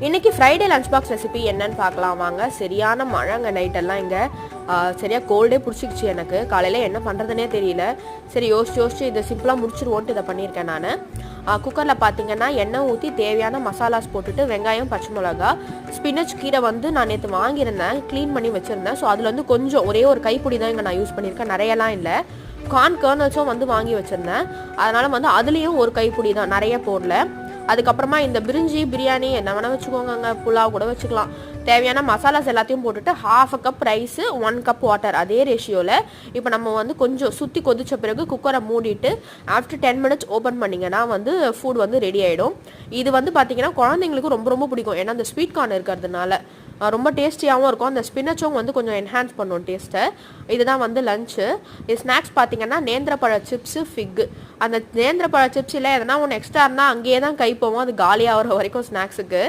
இன்றைக்கி Friday lunch box recipe என்னன்னு பார்க்கலாம் வாங்க. சரியான மழைங்க நைட்டெல்லாம் இங்கே சரியாக கோல்டே பிடிச்சிக்கிச்சு எனக்கு. காலையில் என்ன பண்ணுறதுனே தெரியல. சரி யோசிச்சு இதை சிம்பிளாக முடிச்சிருவோன்ட்டு இதை பண்ணியிருக்கேன் நான். குக்கரில் பார்த்தீங்கன்னா எண்ணெய் ஊற்றி தேவையான மசாலாஸ் போட்டுட்டு வெங்காயம் பச்சை மிளகா ஸ்பினச் கீரை வந்து நான் நேற்று வாங்கியிருந்தேன், க்ளீன் பண்ணி வச்சுருந்தேன். ஸோ அதில் வந்து கொஞ்சம் ஒரே ஒரு கைப்பிடி தான் இங்கே நான் யூஸ் பண்ணியிருக்கேன், நிறையலாம் இல்லை. கார்ன் கர்னல்ஸும் வந்து வாங்கி வச்சுருந்தேன், அதனால் வந்து அதுலேயும் ஒரு கைப்பிடி தான், நிறைய போடல. அதுக்கப்புறமா இந்த பிரிஞ்சி பிரியாணி என்ன வேணால் வச்சுக்கோங்க, புலாவ் கூட வச்சுக்கலாம். தேவையான மசாலாஸ் எல்லாத்தையும் போட்டுட்டு 1/2 கப் ரைஸு 1 கப் வாட்டர் அதே ரேஷியோவில் இப்போ நம்ம வந்து கொஞ்சம் சுற்றி கொதிச்ச பிறகு குக்கரை மூடிட்டு ஆஃப்டர் 10 மினிட்ஸ் ஓப்பன் பண்ணிங்கன்னா வந்து ஃபுட் வந்து ரெடி ஆகிடும். இது வந்து பார்த்திங்கன்னா குழந்தைங்களுக்கு ரொம்ப ரொம்ப பிடிக்கும், ஏன்னா அந்த ஸ்வீட் கார்ன் இருக்கிறதுனால ரொம்ப டேஸ்டியாகவும் இருக்கும். அந்த ஸ்பினச்சும் வந்து கொஞ்சம் என்ஹான்ஸ் பண்ணும் டேஸ்ட்டை. இதுதான் வந்து லஞ்சு. இது ஸ்நாக்ஸ் பார்த்திங்கன்னா நேந்திரப்பழ சிப்ஸு ஃபிக்கு. அந்த நேந்திரப்பழ சிப்ஸ் இல்லை எதனா ஒன்று எக்ஸ்ட்ரா இருந்தால் அங்கேயே தான் கை போவோம், அது காலியாகிற வரைக்கும் ஸ்நாக்ஸுக்கு.